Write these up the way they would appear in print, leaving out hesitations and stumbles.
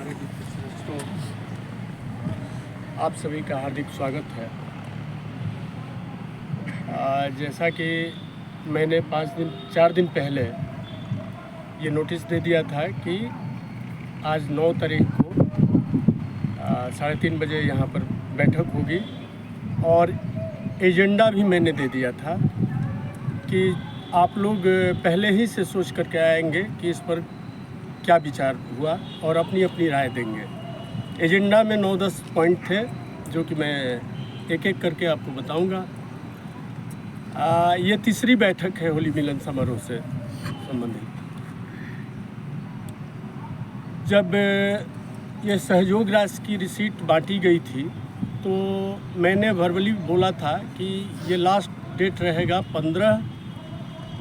दोस्तों, आप सभी का हार्दिक स्वागत है। जैसा कि मैंने 4 दिन पहले ये नोटिस दे दिया था कि आज 9 तारीख को 3:30 बजे यहाँ पर बैठक होगी, और एजेंडा भी मैंने दे दिया था कि आप लोग पहले ही से सोच करके आएंगे कि इस पर क्या विचार हुआ और अपनी अपनी राय देंगे। एजेंडा में 9-10 पॉइंट थे जो कि मैं एक एक करके आपको बताऊंगा। ये तीसरी बैठक है होली मिलन समारोह से संबंधित। जब ये सहयोग राशि की रिसीट बांटी गई थी तो मैंने वर्बली बोला था कि ये लास्ट डेट रहेगा 15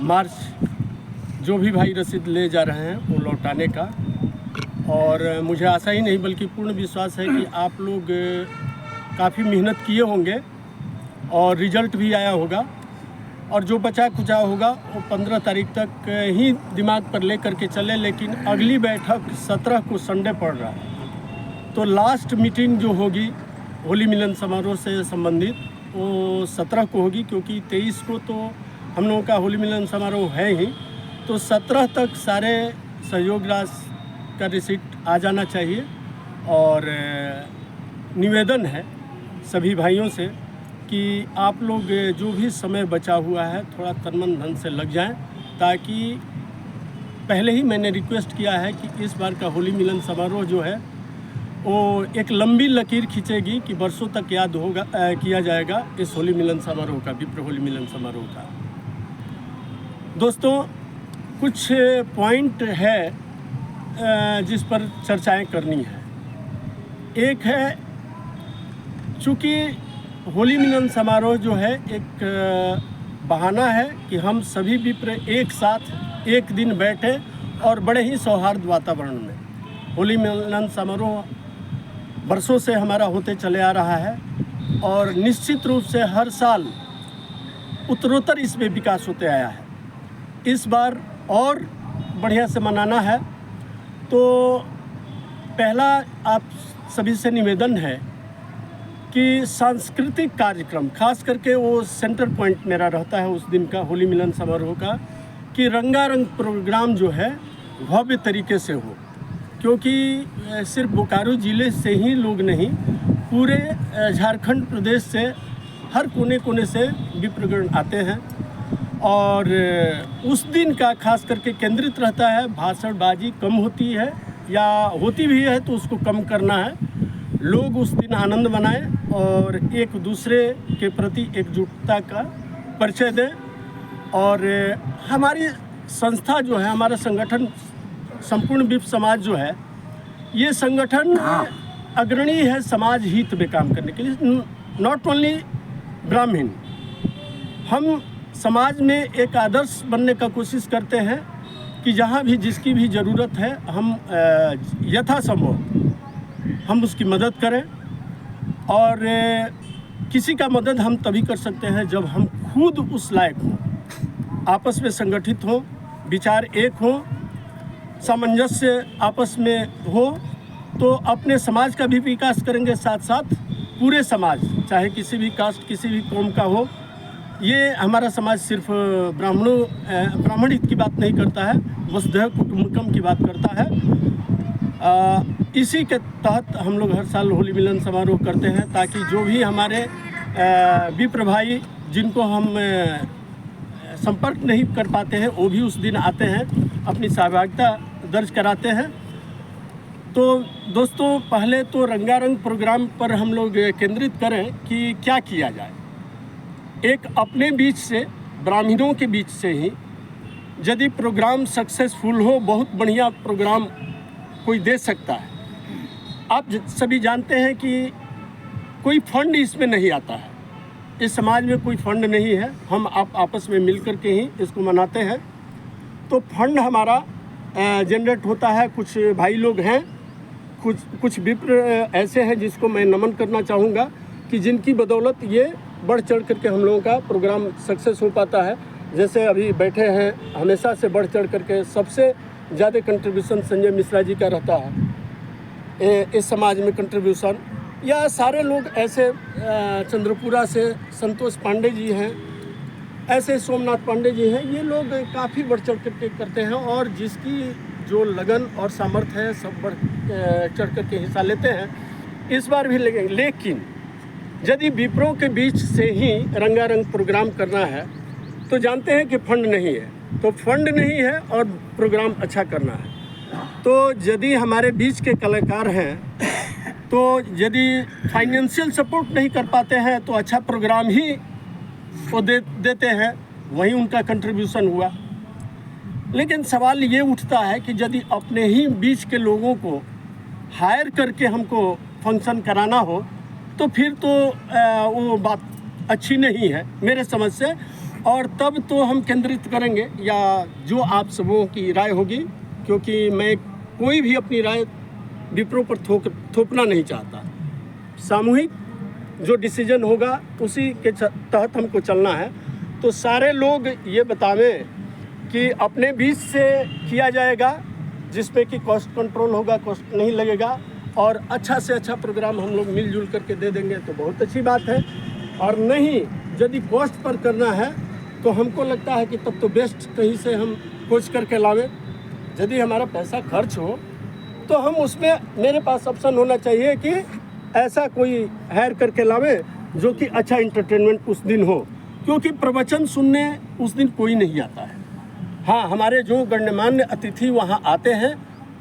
मार्च, जो भी भाई रसीद ले जा रहे हैं वो लौटाने का। और मुझे आशा ही नहीं बल्कि पूर्ण विश्वास है कि आप लोग काफ़ी मेहनत किए होंगे और रिजल्ट भी आया होगा, और जो बचा खुचा होगा वो 15 तारीख तक ही दिमाग पर ले करके चले। लेकिन अगली बैठक 17 को संडे पड़ रहा है, तो लास्ट मीटिंग जो होगी होली मिलन समारोह से संबंधित वो 17 को होगी, क्योंकि 23 को तो हम लोगों का होली मिलन समारोह है ही। तो 17 तक सारे सहयोग राशि का रिसीट आ जाना चाहिए। और निवेदन है सभी भाइयों से कि आप लोग जो भी समय बचा हुआ है थोड़ा तन मन धन से लग जाएं, ताकि पहले ही मैंने रिक्वेस्ट किया है कि इस बार का होली मिलन समारोह जो है वो एक लंबी लकीर खींचेगी कि वर्षों तक याद होगा किया जाएगा इस होली मिलन समारोह का, विप्र होली मिलन समारोह का। दोस्तों, कुछ पॉइंट है जिस पर चर्चाएं करनी है। एक है, चूँकि होली मिलन समारोह जो है एक बहाना है कि हम सभी विप्र एक साथ एक दिन बैठे और बड़े ही सौहार्द वातावरण में। होली मिलन समारोह वर्षों से हमारा होते चले आ रहा है और निश्चित रूप से हर साल उत्तरोत्तर इसमें विकास होते आया है। इस बार और बढ़िया से मनाना है, तो पहला आप सभी से निवेदन है कि सांस्कृतिक कार्यक्रम, खास करके वो सेंटर पॉइंट मेरा रहता है उस दिन का होली मिलन समारोह का, कि रंगारंग प्रोग्राम जो है भव्य तरीके से हो। क्योंकि सिर्फ बोकारो ज़िले से ही लोग नहीं, पूरे झारखंड प्रदेश से हर कोने कोने से विप्रगण आते हैं, और उस दिन का खास करके केंद्रित रहता है। भाषणबाजी कम होती है, या होती भी है तो उसको कम करना है। लोग उस दिन आनंद मनाएं और एक दूसरे के प्रति एकजुटता का परिचय दें। और हमारी संस्था जो है, हमारा संगठन संपूर्ण विप्र समाज जो है, ये संगठन अग्रणी है समाज हित में काम करने के लिए। नॉट ओनली ब्राह्मण, हम समाज में एक आदर्श बनने का कोशिश करते हैं कि जहाँ भी जिसकी भी ज़रूरत है हम यथासंभव हम उसकी मदद करें। और किसी का मदद हम तभी कर सकते हैं जब हम खुद उस लायक हों, आपस में संगठित हों, विचार एक हों, सामंजस्य आपस में हो, तो अपने समाज का भी विकास करेंगे, साथ साथ पूरे समाज, चाहे किसी भी कास्ट किसी भी कौम का हो। ये हमारा समाज सिर्फ ब्राह्मण हित की बात नहीं करता है, वसुधैव कुटुंबकम की बात करता है। इसी के तहत हम लोग हर साल होली मिलन समारोह करते हैं, ताकि जो भी हमारे विप्र भाई जिनको हम संपर्क नहीं कर पाते हैं वो भी उस दिन आते हैं, अपनी सहभागिता दर्ज कराते हैं। तो दोस्तों, पहले तो रंगारंग प्रोग्राम पर हम लोग केंद्रित करें कि क्या किया जाए। एक अपने बीच से, ब्राह्मणों के बीच से ही यदि प्रोग्राम सक्सेसफुल हो, बहुत बढ़िया प्रोग्राम कोई दे सकता है। आप सभी जानते हैं कि कोई फंड इसमें नहीं आता है, इस समाज में कोई फंड नहीं है, हम आप आपस में मिल कर के ही इसको मनाते हैं। तो फंड हमारा जनरेट होता है। कुछ भाई लोग हैं, कुछ विप्र ऐसे हैं जिसको मैं नमन करना चाहूँगा कि जिनकी बदौलत ये बढ़ चढ़ करके हम लोगों का प्रोग्राम सक्सेस हो पाता है। जैसे अभी बैठे हैं, हमेशा से बढ़ चढ़ करके सबसे ज़्यादा कंट्रीब्यूशन संजय मिश्रा जी का रहता है। इस समाज में कंट्रीब्यूशन, या सारे लोग ऐसे चंद्रपुरा से संतोष पांडे जी हैं, ऐसे सोमनाथ पांडे जी हैं, ये लोग काफ़ी बढ़ चढ़ कर करते हैं और जिसकी जो लगन और सामर्थ्य है सब बढ़ चढ़ कर के हिस्सा लेते हैं। इस बार भी लगेंगे, लेकिन यदि विप्रो के बीच से ही रंगारंग प्रोग्राम करना है तो जानते हैं कि फंड नहीं है, तो फंड नहीं है और प्रोग्राम अच्छा करना है, तो यदि हमारे बीच के कलाकार हैं तो यदि फाइनेंशियल सपोर्ट नहीं कर पाते हैं तो अच्छा प्रोग्राम ही वो देते हैं, वही उनका कंट्रीब्यूशन हुआ। लेकिन सवाल ये उठता है कि यदि अपने ही बीच के लोगों को हायर करके हमको फंक्शन कराना हो तो फिर तो वो बात अच्छी नहीं है मेरे समझ से, और तब तो हम केंद्रित करेंगे या जो आप सबों की राय होगी, क्योंकि मैं कोई भी अपनी राय विप्रो पर थोपना नहीं चाहता। सामूहिक जो डिसीजन होगा उसी के तहत हमको चलना है। तो सारे लोग ये बतावें कि अपने बीच से किया जाएगा जिसमें कि कॉस्ट कंट्रोल होगा, कॉस्ट नहीं लगेगा, और अच्छा से अच्छा प्रोग्राम हम लोग मिलजुल करके दे देंगे तो बहुत अच्छी बात है। और नहीं, यदि कॉस्ट पर करना है तो हमको लगता है कि तब तो बेस्ट कहीं से हम खोज करके लावें। यदि हमारा पैसा खर्च हो तो हम उसमें, मेरे पास ऑप्शन होना चाहिए कि ऐसा कोई हायर करके लावे जो कि अच्छा इंटरटेनमेंट उस दिन हो, क्योंकि प्रवचन सुनने उस दिन कोई नहीं आता है। हाँ, हमारे जो गण्यमान्य अतिथि वहाँ आते हैं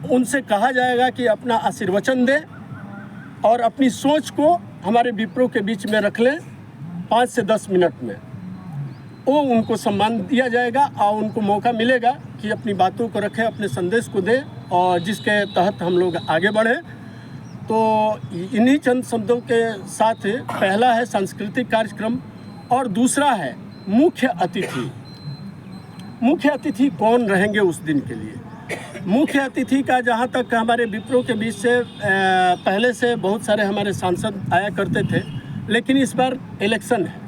उनसे कहा जाएगा कि अपना आशीर्वचन दें और अपनी सोच को हमारे विप्रो के बीच में रख लें 5 से 10 मिनट में, वो उनको सम्मान दिया जाएगा और उनको मौका मिलेगा कि अपनी बातों को रखें, अपने संदेश को दें और जिसके तहत हम लोग आगे बढ़ें। तो इन्हीं चंद शब्दों के साथ पहला है सांस्कृतिक कार्यक्रम और दूसरा है मुख्य अतिथि। मुख्य अतिथि कौन रहेंगे उस दिन के लिए? मुख्य अतिथि का जहाँ तक हमारे विप्रो के बीच से पहले से बहुत सारे हमारे सांसद आया करते थे, लेकिन इस बार इलेक्शन है,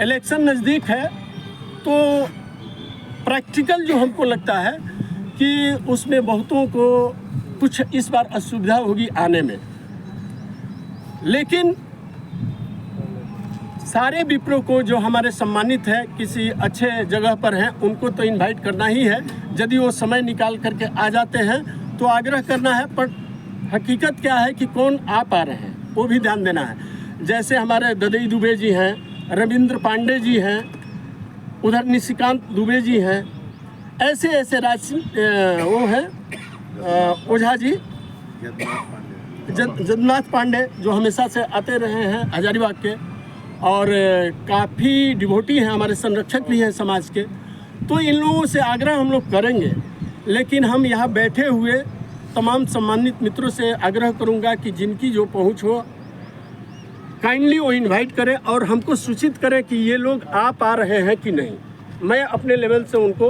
इलेक्शन नज़दीक है, तो प्रैक्टिकल जो हमको लगता है कि उसमें बहुतों को कुछ इस बार असुविधा होगी आने में। लेकिन सारे विप्रो को जो हमारे सम्मानित है, किसी अच्छे जगह पर हैं, उनको तो इनवाइट करना ही है। यदि वो समय निकाल करके आ जाते हैं तो आग्रह करना है, पर हकीकत क्या है कि कौन आ पा रहे हैं वो भी ध्यान देना है। जैसे हमारे ददई दुबे जी हैं, रविंद्र पांडे जी हैं, उधर निशिकांत दुबे जी हैं, ऐसे ऐसे वो हैं ओझा जी, जगन्नाथ पांडे जो हमेशा से आते रहे हैं हजारीबाग के, और काफ़ी डिवोटी हैं, हमारे संरक्षक भी हैं समाज के। तो इन लोगों से आग्रह हम लोग करेंगे, लेकिन हम यहाँ बैठे हुए तमाम सम्मानित मित्रों से आग्रह करूँगा कि जिनकी जो पहुँच हो काइंडली वो इनवाइट करें और हमको सूचित करें कि ये लोग आ पा रहे हैं कि नहीं। मैं अपने लेवल से उनको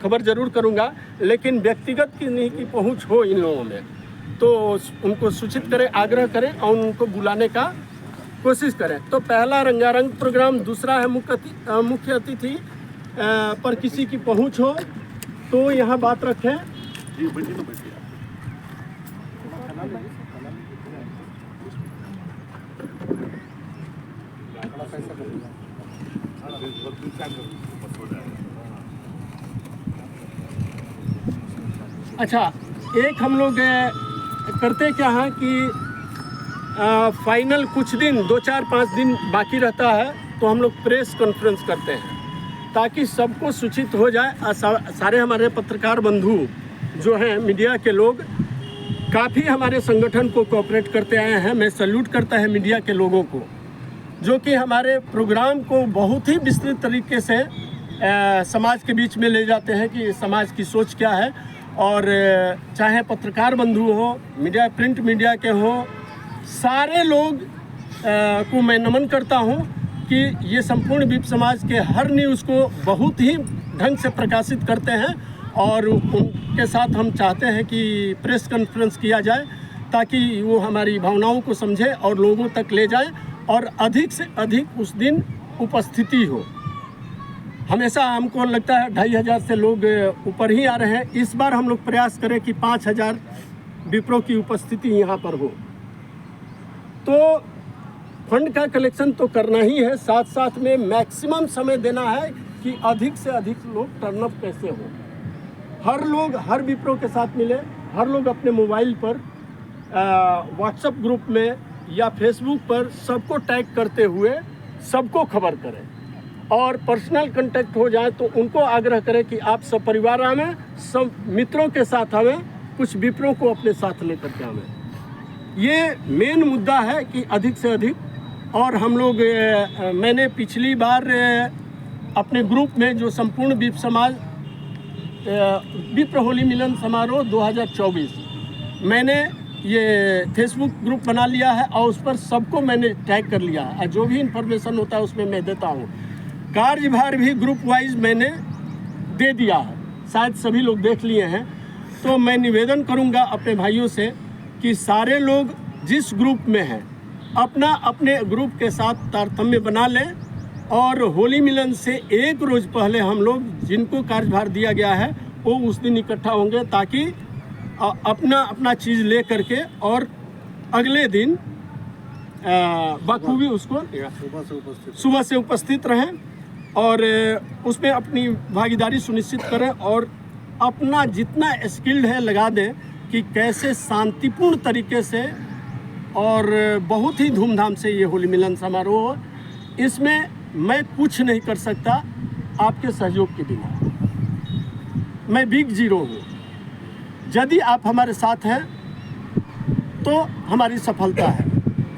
खबर ज़रूर करूँगा, लेकिन व्यक्तिगत की नहीं की पहुँच हो इन लोगों में तो उनको सूचित करें, आग्रह करें और उनको बुलाने का कोशिश करें। तो पहला रंगारंग प्रोग्राम, दूसरा है मुख्य अतिथि पर किसी की पहुंच हो तो यहाँ बात रखें। अच्छा, एक हम लोग करते क्या है कि फाइनल कुछ दिन 2-4-5 दिन बाकी रहता है तो हम लोग प्रेस कॉन्फ्रेंस करते हैं ताकि सबको सूचित हो जाए। सारे हमारे पत्रकार बंधु जो हैं, मीडिया के लोग काफ़ी हमारे संगठन को कोऑपरेट करते आए हैं। मैं सैल्यूट करता है मीडिया के लोगों को जो कि हमारे प्रोग्राम को बहुत ही विस्तृत तरीके से समाज के बीच में ले जाते हैं कि समाज की सोच क्या है। और चाहे पत्रकार बंधु हो, मीडिया, प्रिंट मीडिया के हो, सारे लोग को मैं नमन करता हूं कि ये संपूर्ण विप समाज के हर न्यूज़ को बहुत ही ढंग से प्रकाशित करते हैं और उनके साथ हम चाहते हैं कि प्रेस कॉन्फ्रेंस किया जाए ताकि वो हमारी भावनाओं को समझे और लोगों तक ले जाए और अधिक से अधिक उस दिन उपस्थिति हो। हमेशा हमको लगता है 2500 से लोग ऊपर ही आ रहे हैं। इस बार हम लोग प्रयास करें कि 5000 विप्रो की उपस्थिति यहाँ पर हो। तो फंड का कलेक्शन तो करना ही है, साथ साथ में मैक्सिमम समय देना है कि अधिक से अधिक लोग टर्नअप कैसे हो। हर लोग हर विप्रो के साथ मिले, हर लोग अपने मोबाइल पर व्हाट्सएप ग्रुप में या फेसबुक पर सबको टैग करते हुए सबको खबर करें, और पर्सनल कांटेक्ट हो जाए तो उनको आग्रह करें कि आप सब परिवार आवें, सब मित्रों के साथ आवें, कुछ विप्रो को अपने साथ लेकर के आवें। ये मेन मुद्दा है कि अधिक से अधिक। और हम लोग मैंने पिछली बार अपने ग्रुप में जो संपूर्ण विप्र समाज विप्र होली मिलन समारोह 2024 मैंने ये फेसबुक ग्रुप बना लिया है और उस पर सबको मैंने टैग कर लिया है। जो भी इन्फॉर्मेशन होता है उसमें मैं देता हूँ। कार्यभार भी ग्रुप वाइज मैंने दे दिया है, शायद सभी लोग देख लिए हैं। तो मैं निवेदन करूँगा अपने भाइयों से कि सारे लोग जिस ग्रुप में हैं अपना अपने ग्रुप के साथ तारतम्य बना लें, और होली मिलन से एक रोज़ पहले हम लोग जिनको कार्यभार दिया गया है वो उस दिन इकट्ठा होंगे, ताकि अपना अपना चीज़ ले करके और अगले दिन बखूबी उसको सुबह से उपस्थित रहें और उसमें अपनी भागीदारी सुनिश्चित करें, और अपना जितना स्किल्ड है लगा दें कि कैसे शांतिपूर्ण तरीके से और बहुत ही धूमधाम से ये होली मिलन समारोह हो। इसमें मैं कुछ नहीं कर सकता आपके सहयोग के बिना, मैं बिग जीरो हूँ। यदि आप हमारे साथ हैं तो हमारी सफलता है,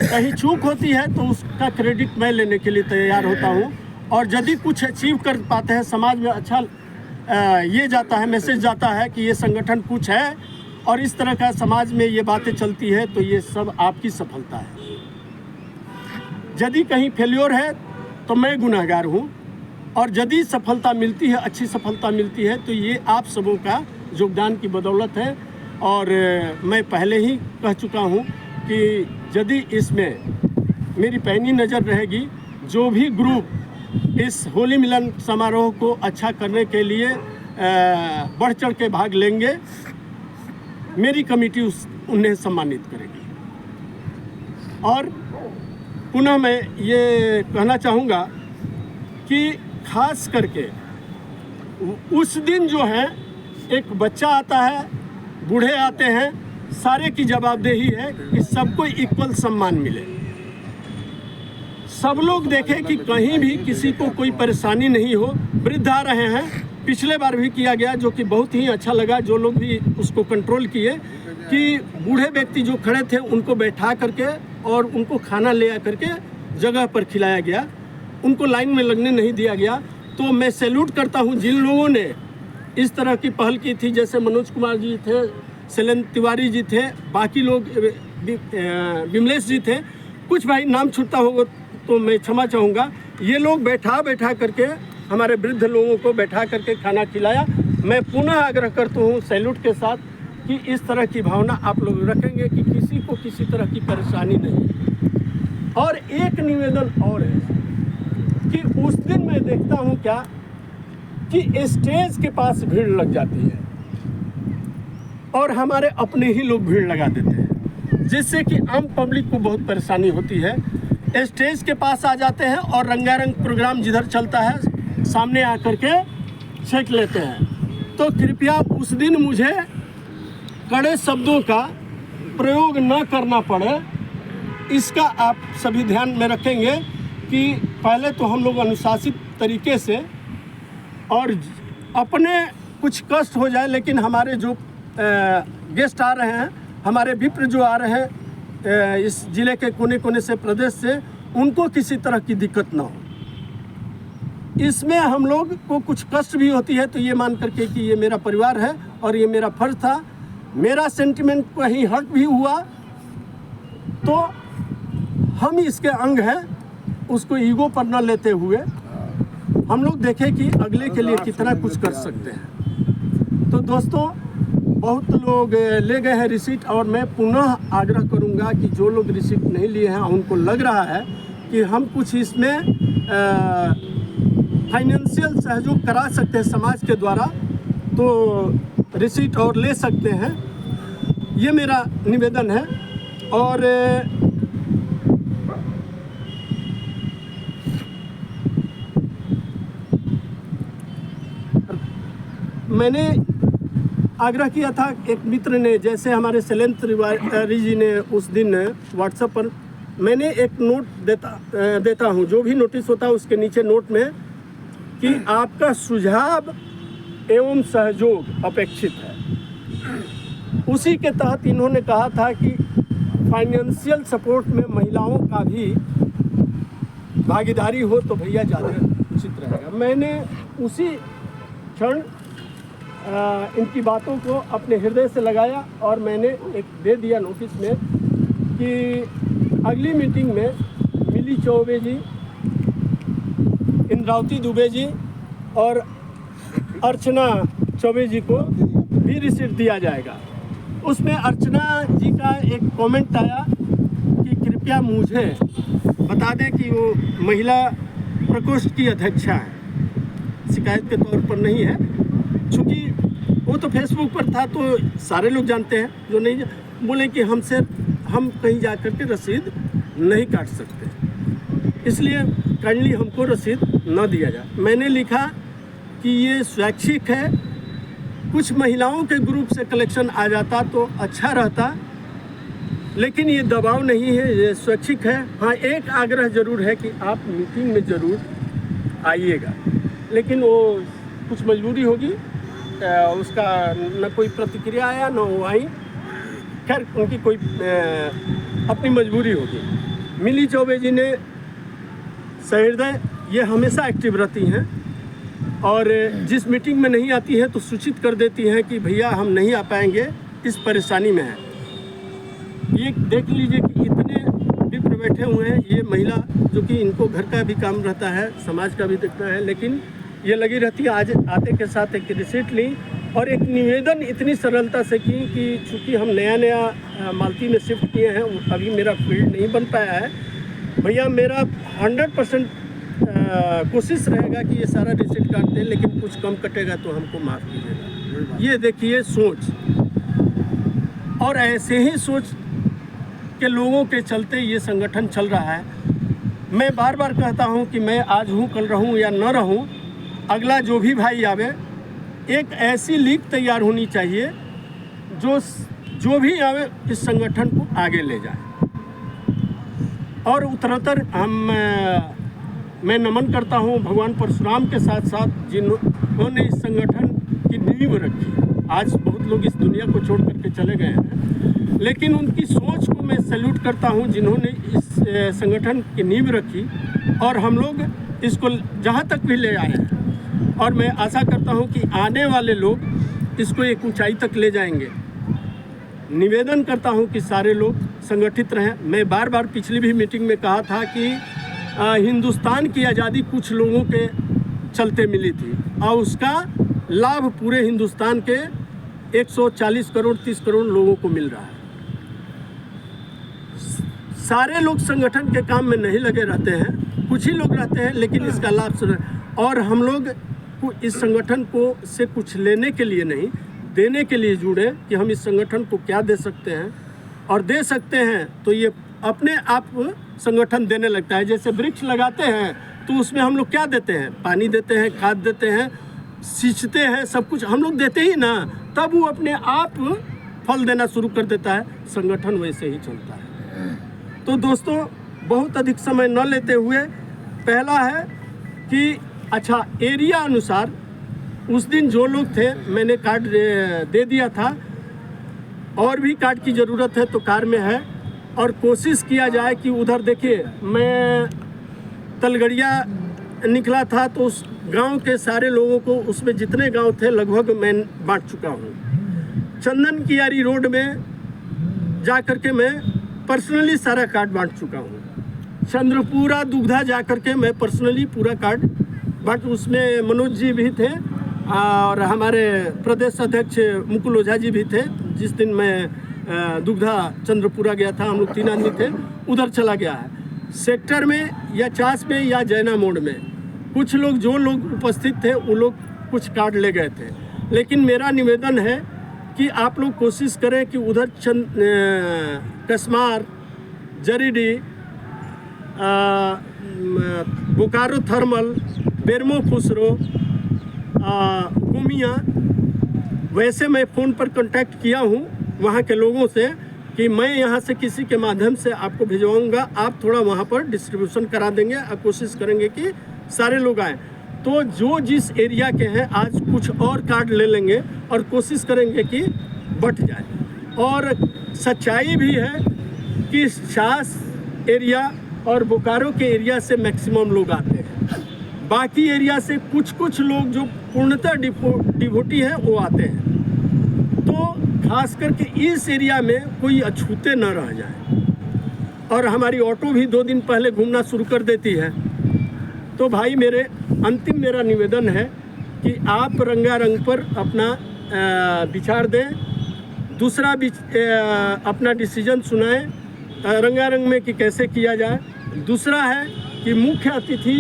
कहीं चूक होती है तो उसका क्रेडिट मैं लेने के लिए तैयार होता हूँ। और यदि कुछ अचीव कर पाते हैं, समाज में अच्छा ये जाता है, मैसेज जाता है कि ये संगठन कुछ है और इस तरह का समाज में ये बातें चलती है, तो ये सब आपकी सफलता है। यदि कहीं फेल्योर है तो मैं गुनहगार हूँ, और यदि सफलता मिलती है, अच्छी सफलता मिलती है, तो ये आप सबों का योगदान की बदौलत है। और मैं पहले ही कह चुका हूँ कि यदि इसमें मेरी पैनी नज़र रहेगी, जो भी ग्रुप इस होली मिलन समारोह को अच्छा करने के लिए बढ़ चढ़ के भाग लेंगे, मेरी कमेटी उन्हें सम्मानित करेगी। और पुनः मैं ये कहना चाहूँगा कि खास करके उस दिन जो है एक बच्चा आता है, बूढ़े आते हैं, सारे की जवाबदेही है कि सबको इक्वल सम्मान मिले। सब लोग देखें कि कहीं भी किसी को कोई परेशानी नहीं हो। वृद्ध आ रहे हैं, पिछले बार भी किया गया, जो कि बहुत ही अच्छा लगा। जो लोग भी उसको कंट्रोल किए कि बूढ़े व्यक्ति जो खड़े थे उनको बैठा करके और उनको खाना ले आ करके जगह पर खिलाया गया, उनको लाइन में लगने नहीं दिया गया। तो मैं सैल्यूट करता हूं जिन लोगों ने इस तरह की पहल की थी, जैसे मनोज कुमार जी थे, शैलेंद्र तिवारी जी थे, बाकी लोग विमलेश जी थे। कुछ भाई नाम छूटता होगा तो मैं क्षमा चाहूँगा। ये लोग बैठा करके हमारे वृद्ध लोगों को बैठा करके खाना खिलाया। मैं पुनः आग्रह करता हूँ सैल्यूट के साथ कि इस तरह की भावना आप लोग रखेंगे कि किसी को किसी तरह की परेशानी नहीं। और एक निवेदन और है कि उस दिन मैं देखता हूँ क्या कि स्टेज के पास भीड़ लग जाती है और हमारे अपने ही लोग भीड़ लगा देते हैं, जिससे कि आम पब्लिक को बहुत परेशानी होती है। स्टेज के पास आ जाते हैं और रंगारंग प्रोग्राम जिधर चलता है सामने आकर के छेक लेते हैं। तो कृपया उस दिन मुझे कड़े शब्दों का प्रयोग न करना पड़े, इसका आप सभी ध्यान में रखेंगे कि पहले तो हम लोग अनुशासित तरीके से, और अपने कुछ कष्ट हो जाए लेकिन हमारे जो गेस्ट आ रहे हैं, हमारे विप्र जो आ रहे हैं इस ज़िले के कोने कोने से, प्रदेश से, उनको किसी तरह की दिक्कत ना हो। इसमें हम लोग को कुछ कष्ट भी होती है तो ये मान करके कि ये मेरा परिवार है और ये मेरा फर्ज था। मेरा सेंटिमेंट कहीं हर्ट भी हुआ तो हम इसके अंग हैं, उसको ईगो पर न लेते हुए हम लोग देखें कि अगले के लिए कितना कुछ कर सकते हैं। तो दोस्तों, बहुत लोग ले गए हैं रिसीट, और मैं पुनः आग्रह करूंगा कि जो लोग रिसीट नहीं लिए हैं, उनको लग रहा है कि हम कुछ इसमें फाइनेंशियल सहयोग करा सकते हैं समाज के द्वारा, तो रिसीट और ले सकते हैं। ये मेरा निवेदन है। और मैंने आग्रह किया था, एक मित्र ने, जैसे हमारे शैलेंद्र तिवारी जी ने उस दिन व्हाट्सएप पर, मैंने एक नोट देता हूँ, जो भी नोटिस होता है उसके नीचे नोट में, कि आपका सुझाव एवं सहयोग अपेक्षित है। उसी के तहत इन्होंने कहा था कि फाइनेंशियल सपोर्ट में महिलाओं का भी भागीदारी हो तो भैया ज़्यादा उचित रहेगा। मैंने उसी क्षण इनकी बातों को अपने हृदय से लगाया और मैंने एक दे दिया नोटिस में कि अगली मीटिंग में मिली चौबे जी, इंद्रावती दुबे जी और अर्चना चौबे जी को भी रिसीट दिया जाएगा। उसमें अर्चना जी का एक कमेंट आया कि कृपया मुझे बता दें कि वो महिला प्रकोष्ठ की अध्यक्षा है, शिकायत के तौर पर नहीं है। चूँकि वो तो फेसबुक पर था तो सारे लोग जानते हैं, जो नहीं बोले कि हम कहीं जा कर के रसीद नहीं काट सकते, इसलिए काइंडली हमको रसीद न दिया जाए। मैंने लिखा कि ये स्वैच्छिक है, कुछ महिलाओं के ग्रुप से कलेक्शन आ जाता तो अच्छा रहता, लेकिन ये दबाव नहीं है, ये स्वैच्छिक है। हाँ, एक आग्रह ज़रूर है कि आप मीटिंग में ज़रूर आइएगा, लेकिन वो कुछ मजबूरी होगी, उसका न कोई प्रतिक्रिया आया न वो आई। खैर, उनकी कोई अपनी मजबूरी होगी। मिली चौबे जी ने सहृदय, ये हमेशा एक्टिव रहती हैं और जिस मीटिंग में नहीं आती है तो सूचित कर देती हैं कि भैया हम नहीं आ पाएंगे, इस परेशानी में है। ये देख लीजिए कि इतने विप्र बैठे हुए हैं, ये महिला जो कि इनको घर का भी काम रहता है, समाज का भी देखना है, लेकिन ये लगी रहती है। आज आते के साथ एक रिसीट ली और एक निवेदन इतनी सरलता से की कि चूँकि हम नया मालती में शिफ्ट किए हैं, अभी मेरा फील्ड नहीं बन पाया है, भैया मेरा 100% कोशिश रहेगा कि ये सारा रिसीट काट दें, लेकिन कुछ कम कटेगा तो हमको माफ़ कीजिएगा। ये देखिए सोच, और ऐसे ही सोच के लोगों के चलते ये संगठन चल रहा है। मैं बार बार कहता हूँ कि मैं आज हूँ, कल रहूँ या न रहूँ, अगला जो भी भाई आवे, एक ऐसी लीग तैयार होनी चाहिए जो भी आवे इस संगठन को आगे ले जाए। और उत्तरोत्तर मैं नमन करता हूँ भगवान परशुराम के साथ साथ जिन्होंने इस संगठन की नींव रखी। आज बहुत लोग इस दुनिया को छोड़ करके चले गए हैं, लेकिन उनकी सोच को मैं सैल्यूट करता हूँ, जिन्होंने इस संगठन की नींव रखी और हम लोग इसको जहाँ तक भी ले आए हैं। और मैं आशा करता हूँ कि आने वाले लोग इसको एक ऊंचाई तक ले जाएंगे। निवेदन करता हूँ कि सारे लोग संगठित रहें। मैं बार बार पिछली भी मीटिंग में कहा था कि हिंदुस्तान की आज़ादी कुछ लोगों के चलते मिली थी और उसका लाभ पूरे हिंदुस्तान के 140 करोड़ 30 करोड़ लोगों को मिल रहा है। सारे लोग संगठन के काम में नहीं लगे रहते हैं, कुछ ही लोग रहते हैं, लेकिन इसका लाभ और हम लोग को इस संगठन को से कुछ लेने के लिए नहीं, देने के लिए जुड़े कि हम इस संगठन को क्या दे सकते हैं और दे सकते हैं तो ये अपने आप संगठन देने लगता है। जैसे वृक्ष लगाते हैं तो उसमें हम लोग क्या देते हैं, पानी देते हैं, खाद देते हैं, सींचते हैं, सब कुछ हम लोग देते ही ना, तब वो अपने आप फल देना शुरू कर देता है। संगठन वैसे ही चलता है। तो दोस्तों, बहुत अधिक समय न लेते हुए, पहला है कि अच्छा एरिया अनुसार उस दिन जो लोग थे मैंने कार्ड दे दिया था, और भी कार्ड की ज़रूरत है तो कार में है। और कोशिश किया जाए कि उधर देखिए, मैं तलगड़िया निकला था तो उस गांव के सारे लोगों को, उसमें जितने गांव थे लगभग मैं बांट चुका हूं। चंदन कियारी रोड में जा कर के मैं पर्सनली सारा कार्ड बांट चुका हूं। चंद्रपुरा दुग्धा जा कर के मैं पर्सनली पूरा कार्ड बांट, उसमें मनोज जी भी थे और हमारे प्रदेश अध्यक्ष मुकुल ओझा जी भी थे। जिस दिन मैं दुग्धा चंद्रपुरा गया था, हम लोग 3 आदमी थे, उधर चला गया है। सेक्टर में या चास में या जैना मोड़ में कुछ लोग, जो लोग उपस्थित थे वो लोग कुछ कार्ड ले गए थे। लेकिन मेरा निवेदन है कि आप लोग कोशिश करें कि उधर कसमार, जरीडी, बोकारो थर्मल, बेरमो खुसरो, गुमिया, वैसे मैं फ़ोन पर कांटेक्ट किया हूँ वहाँ के लोगों से कि मैं यहाँ से किसी के माध्यम से आपको भिजवाऊँगा, आप थोड़ा वहाँ पर डिस्ट्रीब्यूशन करा देंगे और कोशिश करेंगे कि सारे लोग आएँ। तो जो जिस एरिया के हैं आज कुछ और कार्ड ले लेंगे और कोशिश करेंगे कि बट जाए। और सच्चाई भी है कि शास एरिया और बोकारो के एरिया से मैक्सिमम लोग आते हैं, बाकी एरिया से कुछ लोग जो पूर्णतः डिवोटी हैं वो आते हैं। तो खास करके इस एरिया में कोई अछूते न रह जाए। और हमारी ऑटो भी 2 दिन पहले घूमना शुरू कर देती है। तो भाई मेरे अंतिम मेरा निवेदन है कि आप रंगारंग पर अपना विचार दें, दूसरा अपना डिसीजन सुनाएं रंगारंग में कि कैसे किया जाए। दूसरा है कि मुख्य अतिथि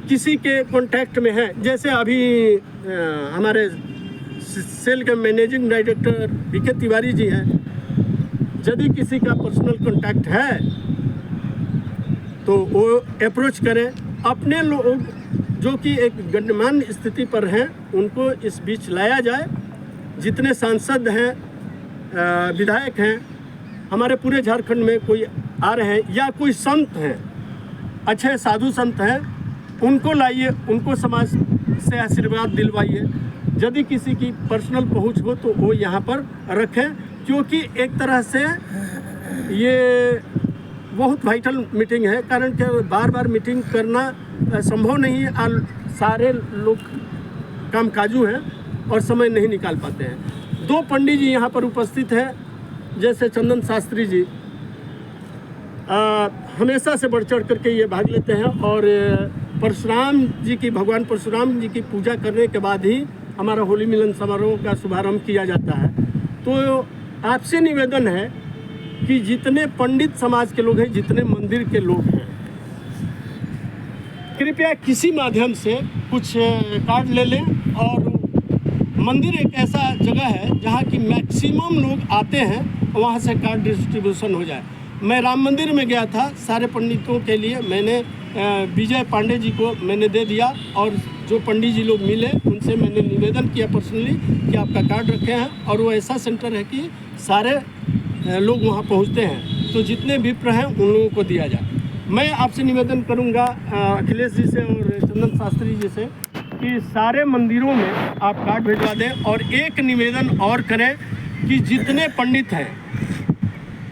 किसी के कांटेक्ट में है, जैसे अभी हमारे सेल के managing director BK Tiwari ji हैं, यदि किसी का पर्सनल कांटेक्ट है तो वो अप्रोच करें। अपने लोग जो कि एक गण्यमान्य स्थिति पर हैं उनको इस बीच लाया जाए। जितने सांसद हैं, विधायक हैं हमारे पूरे झारखंड में, कोई आ रहे हैं या कोई संत हैं, अच्छे साधु संत हैं, उनको लाइए, उनको समाज से आशीर्वाद दिलवाइए। यदि किसी की पर्सनल पहुंच हो तो वो यहाँ पर रखें, क्योंकि एक तरह से ये बहुत वाइटल मीटिंग है। कारण कि बार बार मीटिंग करना संभव नहीं है, सारे लोग कामकाजू हैं और समय नहीं निकाल पाते हैं। 2 पंडित जी यहाँ पर उपस्थित हैं, जैसे चंदन शास्त्री जी हमेशा से बढ़ चढ़ करके ये भाग लेते हैं। और परशुराम जी की, भगवान परशुराम जी की पूजा करने के बाद ही हमारा होली मिलन समारोह का शुभारंभ किया जाता है। तो आपसे निवेदन है कि जितने पंडित समाज के लोग हैं, जितने मंदिर के लोग हैं, कृपया किसी माध्यम से कुछ कार्ड ले लें। और मंदिर एक ऐसा जगह है जहाँ की मैक्सिमम लोग आते हैं, वहाँ से कार्ड डिस्ट्रीब्यूशन हो जाए। मैं राम मंदिर में गया था, सारे पंडितों के लिए मैंने विजय पांडे जी को मैंने दे दिया, और जो पंडित जी लोग मिले उनसे मैंने निवेदन किया पर्सनली कि आपका कार्ड रखे हैं। और वो ऐसा सेंटर है कि सारे लोग वहाँ पहुँचते हैं, तो जितने विप्र हैं उन लोगों को दिया जाए। मैं आपसे निवेदन करूँगा अखिलेश जी से और चंदन शास्त्री जी से कि सारे मंदिरों में आप कार्ड भिजवा दें। और एक निवेदन और करें कि जितने पंडित हैं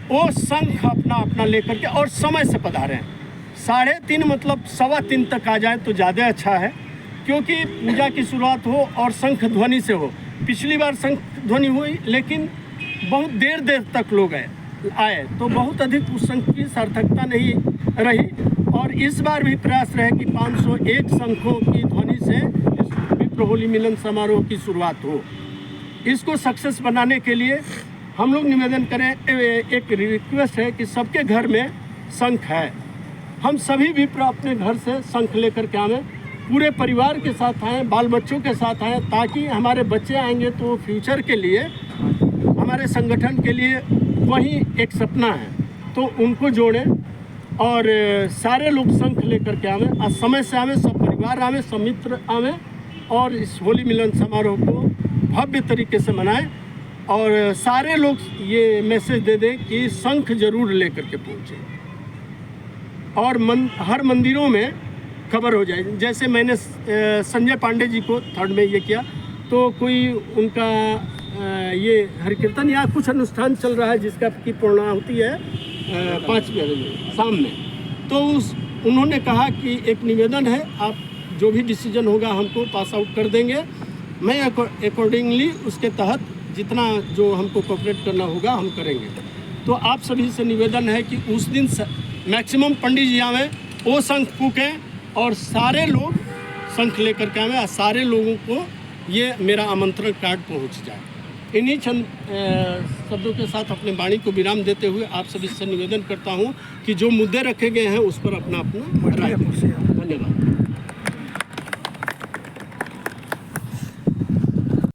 वो शंख अपना लेकर के और समय से पधारें। 3:30 मतलब 3:15 तक आ जाए तो ज़्यादा अच्छा है, क्योंकि पूजा की शुरुआत हो और शंख ध्वनि से हो। पिछली बार शंख ध्वनि हुई लेकिन बहुत देर तक लोग आए तो बहुत अधिक उस शंख की सार्थकता नहीं रही। और इस बार भी प्रयास रहे कि 501 शंखों की ध्वनि से इस विप्र होली मिलन समारोह की शुरुआत हो। इसको सक्सेस बनाने के लिए हम लोग निवेदन करें, एक रिक्वेस्ट है कि सबके घर में शंख है, हम सभी विप्र अपने घर से शंख लेकर के आएँ, पूरे परिवार के साथ आएँ, बाल बच्चों के साथ आएँ, ताकि हमारे बच्चे आएंगे तो फ्यूचर के लिए, हमारे संगठन के लिए वही एक सपना है, तो उनको जोड़ें। और सारे लोग शंख लेकर के आवें, आज समय से आवें, सब परिवार आवें, सब मित्र आवें और इस होली मिलन समारोह को भव्य तरीके से मनाएं। और सारे लोग ये मैसेज दे दें कि शंख जरूर लेकर के पहुँचें और हर मंदिरों में खबर हो जाए। जैसे मैंने संजय पांडे जी को 3rd में ये किया, तो कोई उनका ये हरिकीर्तन या कुछ अनुष्ठान चल रहा है जिसका की पूर्णाहुति है 5 बजे शाम में, तो उन्होंने कहा कि एक निवेदन है, आप जो भी डिसीजन होगा हमको पास आउट कर देंगे, मैं अकॉर्डिंगली उसके तहत जितना जो हमको कोऑपरेट करना होगा हम करेंगे। तो आप सभी से निवेदन है कि उस दिन मैक्सिमम पंडित जी आवें, वो शंख फूकें और सारे लोग शंख लेकर के आवें, सारे लोगों को ये मेरा आमंत्रण कार्ड पहुंच जाए। इन्हीं चंद शब्दों के साथ अपने वाणी को विराम देते हुए आप सभी से निवेदन करता हूं कि जो मुद्दे रखे गए हैं उस पर अपना राय दें। धन्यवाद।